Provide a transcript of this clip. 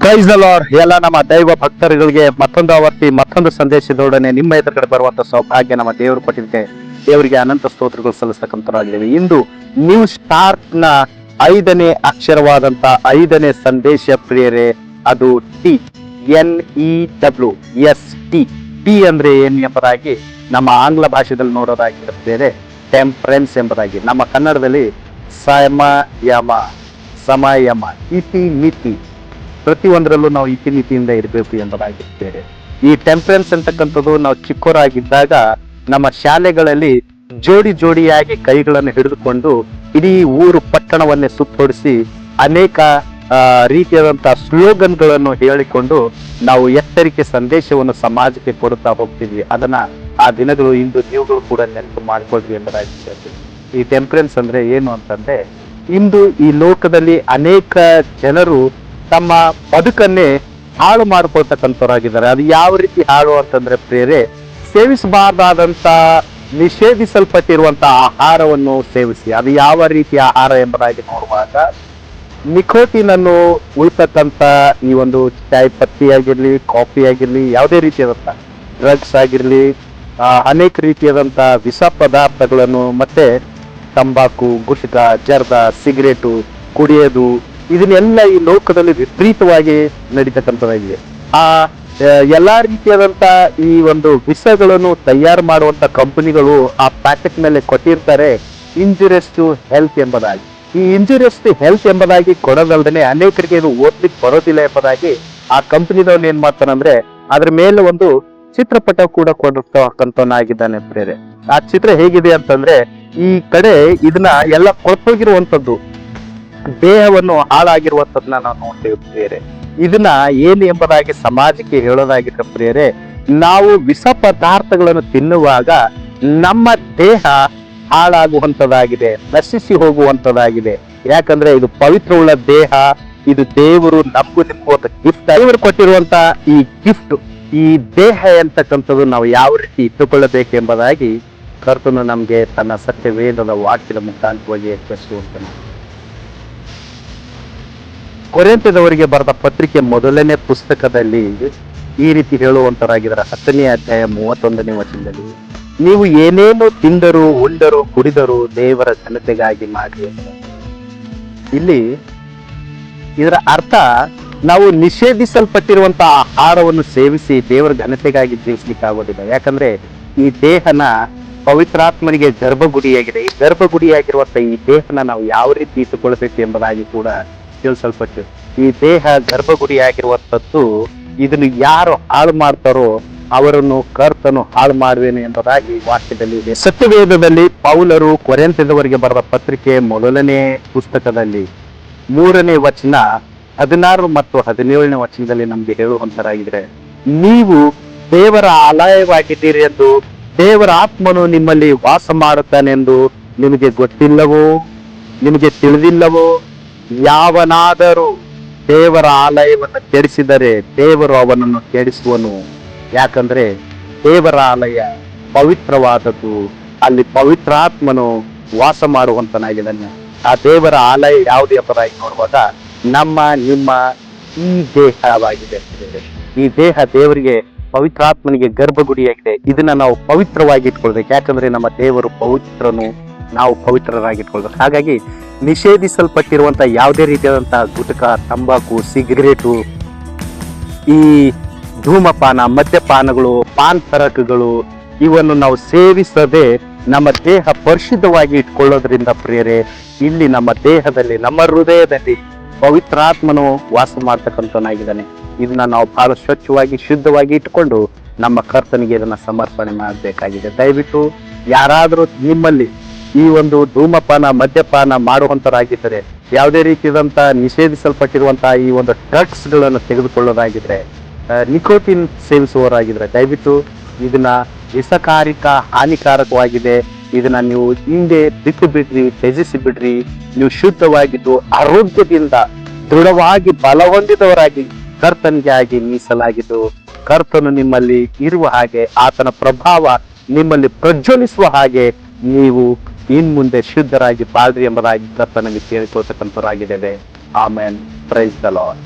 Praise the lord. ಎಲ್ಲ ನಮ್ಮ ದೈವ ಭಕ್ತರುಗಳಿಗೆ ಮತ್ತೊಂದು ಆವರ್ತಿ ಮತ್ತೊಂದು ಸಂದೇಶದೊಡನೆ ನಿಮ್ಮ ಎದುರುಗಡೆ ಬರುವಂತ ಸೌಭಾಗ್ಯ ನಮ್ಮ ದೇವರು ಕೊಟ್ಟಿದೆ. ದೇವರಿಗೆ ಅನಂತ ಸ್ತೋತ್ರಗಳು ಸಲ್ಲಿಸತಕ್ಕಂಥರಾಗಿದ್ದೇವೆ. ಇಂದು ನ್ಯೂ ಸ್ಟಾರ್ಟ್ ನ 5ನೇ ಅಕ್ಷರವಾದಂತ 5ನೇ ಸಂದೇಶ ಪ್ರಿಯರೇ, ಅದು TNEWS. ಟಿ ಅಂದ್ರೆ ಏನ್ ಎಂಬುದಾಗಿ ನಮ್ಮ ಆಂಗ್ಲ ಭಾಷೆಯಲ್ಲಿ ನೋಡೋದಾಗಿರುತ್ತದೆ, ಟೆಂಪರೆನ್ಸ್ ಎಂಬುದಾಗಿ. ನಮ್ಮ ಕನ್ನಡದಲ್ಲಿ ಸಮಯಮ, ಇತಿ ಮಿತಿ, ಪ್ರತಿಯೊಂದರಲ್ಲೂ ನಾವು ಇತಿಮಿತಿಯಿಂದ ಇರಬೇಕು ಎಂಬುದಾಗಿರ್ತೇವೆ. ಈ ಟೆಂಪರೆನ್ಸ್ ಅಂತಕ್ಕಂಥದ್ದು ನಾವು ಚಿಕ್ಕವರಾಗಿದ್ದಾಗ ನಮ್ಮ ಶಾಲೆಗಳಲ್ಲಿ ಜೋಡಿ ಜೋಡಿಯಾಗಿ ಕೈಗಳನ್ನು ಹಿಡಿದುಕೊಂಡು ಇಡೀ ಊರು ಪಟ್ಟಣವನ್ನೇ ಸುತ್ತೋಡಿಸಿ ಅನೇಕ ರೀತಿಯಾದಂತಹ ಸ್ಲೋಗನ್ಗಳನ್ನು ಹೇಳಿಕೊಂಡು ನಾವು ಎಚ್ಚರಿಕೆ ಸಂದೇಶವನ್ನು ಸಮಾಜಕ್ಕೆ ಕೊಡುತ್ತಾ ಹೋಗ್ತೀವಿ. ಅದನ್ನ ಆ ದಿನಗಳು ಇಂದು ನೀವುಗಳು ಕೂಡ ನೆನಪು ಮಾಡಿಕೊಳ್ವಿ ಎಂಬುದಾಗಿ. ಈ ಟೆಂಪರೆನ್ಸ್ ಅಂದ್ರೆ ಏನು ಅಂತಂದ್ರೆ, ಇಂದು ಈ ಲೋಕದಲ್ಲಿ ಅನೇಕ ಜನರು ತಮ್ಮ ಬದುಕನ್ನೇ ಹಾಳು ಮಾಡ್ಕೊಳ್ತಕ್ಕಂಥವರಾಗಿದ್ದಾರೆ. ಅದು ಯಾವ ರೀತಿ ಹಾಳು ಅಂತಂದ್ರೆ ಪ್ರಿಯರೇ, ಸೇವಿಸಬಾರ್ದಾದಂತ ನಿಷೇಧಿಸಲ್ಪಟ್ಟಿರುವಂತಹ ಆಹಾರವನ್ನು ಸೇವಿಸಿ. ಅದು ಯಾವ ರೀತಿಯ ಆಹಾರ ಎಂಬುದಾಗಿ ನೋಡುವಾಗ, ನಿಕೋಟಿನ್ ಅನ್ನು ಉಳ್ತಕ್ಕಂಥ ಈ ಒಂದು ಚಾಯ್ ಪತ್ತಿ ಆಗಿರ್ಲಿ, ಕಾಫಿ ಆಗಿರ್ಲಿ, ಯಾವುದೇ ರೀತಿಯಾದಂತ ಡ್ರಗ್ಸ್ ಆಗಿರ್ಲಿ, ಅನೇಕ ರೀತಿಯಾದಂತ ವಿಷ ಪದಾರ್ಥಗಳನ್ನು, ಮತ್ತೆ ತಂಬಾಕು, ಗುಟ್ಕ, ಜರ್ದ, ಸಿಗರೇಟು ಕುಡಿಯೋದು, ಇದನ್ನೆಲ್ಲ ಈ ಲೋಕದಲ್ಲಿ ವಿಪರೀತವಾಗಿ ನಡೀತಕ್ಕಂಥದ್ದಾಗಿದೆ. ಆ ಎಲ್ಲಾ ರೀತಿಯಾದಂತ ಈ ಒಂದು ವಿಷಗಳನ್ನು ತಯಾರು ಮಾಡುವಂತ ಕಂಪನಿಗಳು ಆ ಪ್ಯಾಕೆಟ್ ಮೇಲೆ ಕೊಟ್ಟಿರ್ತಾರೆ ಇಂಜುರಿಯಸ್ ಟು ಹೆಲ್ತ್ ಎಂಬುದಾಗಿ. ಈ ಇಂಜುರಿಯಸ್ ಟು ಹೆಲ್ತ್ ಎಂಬುದಾಗಿ ಕೊಡೋದಲ್ದೇನೆ ಅನೇಕರಿಗೆ ಇದು ಓದ್ಲಿಕ್ಕೆ ಬರೋದಿಲ್ಲ ಎಂಬುದಾಗಿ ಆ ಕಂಪನಿದವ್ರು ಏನ್ ಮಾಡ್ತಾನಂದ್ರೆ ಅದ್ರ ಮೇಲೆ ಒಂದು ಚಿತ್ರಪಟ ಕೂಡ ಕೊಡಿರ್ತಕ್ಕಂಥವನಾಗಿದ್ದಾನೆ ಪ್ರೇರೆ. ಆ ಚಿತ್ರ ಹೇಗಿದೆ ಅಂತಂದ್ರೆ, ಈ ಕಡೆ ಇದನ್ನ ಎಲ್ಲ ಕೊಳ್ತೋಗಿರುವಂತದ್ದು, ದೇಹವನ್ನು ಹಾಳಾಗಿರುವಂತದನ್ನ ನಾವು ನೋಡ್ತೇವೆ ಪ್ರಿಯರೇ. ಇದನ್ನ ಏನು ಎಂಬುದಾಗಿ ಸಮಾಜಕ್ಕೆ ಹೇಳೋದಾಗಿದ್ರೆ ಪ್ರಿಯರೇ, ನಾವು ವಿಷ ಪದಾರ್ಥಗಳನ್ನು ತಿನ್ನುವಾಗ ನಮ್ಮ ದೇಹ ಹಾಳಾಗುವಂತದಾಗಿದೆ, ನಶಿಸಿ ಹೋಗುವಂತದಾಗಿದೆ. ಯಾಕಂದ್ರೆ ಇದು ಪವಿತ್ರವುಳ್ಳ ದೇಹ, ಇದು ದೇವರು ನಮಗೂ ನಿಮಗೂ ಗಿಫ್ಟ್, ದೇವರು ಕೊಟ್ಟಿರುವಂತ ಈ ಗಿಫ್ಟ್, ಈ ದೇಹ ಎಂತಕ್ಕಂಥದ್ದು ನಾವು ಯಾವ ರೀತಿ ಇಟ್ಟುಕೊಳ್ಳಬೇಕೆಂಬುದಾಗಿ ಕರ್ತನು ನಮ್ಗೆ ತನ್ನ ಸತ್ಯ ವೇದದ ವಾಕ್ಯದ ಮುಖಾಂತರವಾಗಿ ಎಚ್ಚರಿಸುವಂತ. ಕೊರಿಂಥದವರಿಗೆ ಬರೆದ ಪತ್ರಿಕೆ 1ನೇ ಪುಸ್ತಕದಲ್ಲಿ ಈ ರೀತಿ ಹೇಳುವಂತರಾಗಿದ್ದಾರೆ. 10ನೇ ಅಧ್ಯಾಯ 31ನೇ ವಚನದಲ್ಲಿ, ನೀವು ಏನೇನು ತಿಂದರು, ಉಂಡರು, ಕುಡಿದರು ದೇವರ ಘನತೆಗಾಗಿ ಮಾಡಿ. ಇಲ್ಲಿ ಇದರ ಅರ್ಥ, ನಾವು ನಿಷೇಧಿಸಲ್ಪಟ್ಟಿರುವಂತಹ ಆಹಾರವನ್ನು ಸೇವಿಸಿ ದೇವರ ಘನತೆಗಾಗಿ ಜೀವಿಸ್ಲಿಕ್ಕೆ ಆಗೋದಿಲ್ಲ. ಯಾಕಂದ್ರೆ ಈ ದೇಹನ ಪವಿತ್ರಾತ್ಮನಿಗೆ ಗರ್ಭಗುಡಿಯಾಗಿದೆ. ಈ ಗರ್ಭಗುಡಿಯಾಗಿರುವಂತ ಈ ದೇಹನ ನಾವು ಯಾವ ರೀತಿ ಇಟ್ಟುಕೊಳ್ಬೇಕು ಎಂಬುದಾಗಿ ಕೂಡ ತಿಳಿಸಲ್ಪಟ್ಟು, ಈ ದೇಹ ಗರ್ಭಗುಡಿಯಾಗಿರುವಂತದ್ದು, ಇದನ್ನು ಯಾರು ಹಾಳು ಮಾಡ್ತಾರೋ ಅವರನ್ನು ಕರ್ತನು ಹಾಳು ಮಾಡುವೇನು ಎಂಬುದಾಗಿ ವಾಕ್ಯದಲ್ಲಿ ಇದೆ. ಸತ್ಯವೇದದಲ್ಲಿ ಪೌಲರು ಕೊರಿಂಥದವರಿಗೆ ಬರೆದ ಪತ್ರಿಕೆ 1ನೇ ಪುಸ್ತಕದಲ್ಲಿ 3ನೇ ವಚನ 16 ಮತ್ತು 17ನೇ ವಚನದಲ್ಲಿ ನಮ್ಗೆ ಹೇಳುವಂತರಾಗಿದ್ರೆ, ನೀವು ದೇವರ ಆಲಯವಾಗಿದ್ದೀರಿ ಎಂದು, ದೇವರ ಆತ್ಮನು ನಿಮ್ಮಲ್ಲಿ ವಾಸ ಮಾಡುತ್ತಾನೆಂದು ನಿಮಗೆ ಗೊತ್ತಿಲ್ಲವೋ, ನಿಮಗೆ ತಿಳಿದಿಲ್ಲವೋ? ಯಾವನಾದರೂ ದೇವರ ಆಲಯವನ್ನು ಕೆಡಿಸಿದರೆ ದೇವರು ಅವನನ್ನು ಕೆಡಿಸುವನು. ಯಾಕಂದ್ರೆ ದೇವರ ಆಲಯ ಪವಿತ್ರವಾದದ್ದು, ಅಲ್ಲಿ ಪವಿತ್ರಾತ್ಮನು ವಾಸ ಮಾಡುವಂತನಾಗಿದ್ದಾನೆ. ಆ ದೇವರ ಆಲಯ ಯಾವುದು ಎಂಬುದಾಗಿ ನೋಡುವಾಗ ನಮ್ಮ ನಿಮ್ಮ ಈ ದೇಹವಾಗಿದೆ. ಈ ದೇಹ ದೇವರಿಗೆ, ಪವಿತ್ರಾತ್ಮನಿಗೆ ಗರ್ಭಗುಡಿಯಾಗಿದೆ. ಇದನ್ನ ನಾವು ಪವಿತ್ರವಾಗಿ ಇಟ್ಕೊಳ್ಬೇಕು. ಯಾಕಂದ್ರೆ ನಮ್ಮ ದೇವರು ಪವಿತ್ರನು, ನಾವು ಪವಿತ್ರರಾಗಿಟ್ಕೊಳ್ಬೇಕು. ಹಾಗಾಗಿ ನಿಷೇಧಿಸಲ್ಪಟ್ಟಿರುವಂತ ಯಾವುದೇ ರೀತಿಯಾದಂತಹ ಗುಟ್ಕ, ತಂಬಾಕು, ಸಿಗರೇಟು, ಈ ಧೂಮಪಾನ, ಮದ್ಯಪಾನಗಳು, ಪಾನ್ ಪರಕಗಳು, ಇವನ್ನು ನಾವು ಸೇವಿಸದೆ ನಮ್ಮ ದೇಹ ಪರಿಶುದ್ಧವಾಗಿ ಇಟ್ಕೊಳ್ಳೋದ್ರಿಂದ ಪ್ರಿಯರೇ, ಇಲ್ಲಿ ನಮ್ಮ ದೇಹದಲ್ಲಿ, ನಮ್ಮ ಹೃದಯದಲ್ಲಿ ಪವಿತ್ರಾತ್ಮನು ವಾಸ ಮಾಡ್ತಕ್ಕಂಥವನಾಗಿದ್ದಾನೆ. ಇದನ್ನ ನಾವು ಬಹಳ ಸ್ವಚ್ಛವಾಗಿ, ಶುದ್ಧವಾಗಿ ಇಟ್ಕೊಂಡು ನಮ್ಮ ಕರ್ತನಿಗೆ ಇದನ್ನ ಸಮರ್ಪಣೆ ಮಾಡಬೇಕಾಗಿದೆ. ದಯವಿಟ್ಟು ಯಾರಾದರೂ ನಿಮ್ಮಲ್ಲಿ ಈ ಒಂದು ಧೂಮಪಾನ, ಮದ್ಯಪಾನ ಮಾಡುವಂತರಾಗಿದ್ದರೆ, ಯಾವುದೇ ರೀತಿಯಾದಂತ ನಿಷೇಧಿಸಲ್ಪಟ್ಟಿರುವಂತಹ ಈ ಒಂದು ಡ್ರಗ್ಸ್ ಗಳನ್ನು ತೆಗೆದುಕೊಳ್ಳೋದಾಗಿದ್ರೆ, ನಿಕೋಟಿನ್ ಸೇವಿಸುವವರಾಗಿದ್ರೆ, ದಯವಿಟ್ಟು ಇದನ್ನ ವಿಷಕಾರಿಕ, ಹಾನಿಕಾರಕವಾಗಿದೆ, ಇದನ್ನ ನೀವು ಹಿಂದೆ ಬಿಟ್ಟು ಬಿಡ್ರಿ, ತ್ಯಜಿಸಿ ಬಿಡ್ರಿ. ನೀವು ಶುದ್ಧವಾಗಿದ್ದು ಆರೋಗ್ಯದಿಂದ ದೃಢವಾಗಿ ಬಲ ಹೊಂದಿದವರಾಗಿ ಕರ್ತನಿಗೆ ಆಗಿ ಮೀಸಲಾಗಿದ್ದು, ಕರ್ತನು ನಿಮ್ಮಲ್ಲಿ ಇರುವ ಹಾಗೆ, ಆತನ ಪ್ರಭಾವ ನಿಮ್ಮಲ್ಲಿ ಪ್ರಜ್ವಲಿಸುವ ಹಾಗೆ ನೀವು ಇನ್ ಮುಂದೆ ಶುದ್ಧರಾಗಿ ಬಾಳ್ರಿ ಎಂಬುದಾಗಿ ಕರ್ತನಿಗೆ ಕೇಳಿಕೊಳ್ತಕ್ಕಂಥವರಾಗಿದ್ದೇವೆ. ಆಮೆನ್. Praise the lord.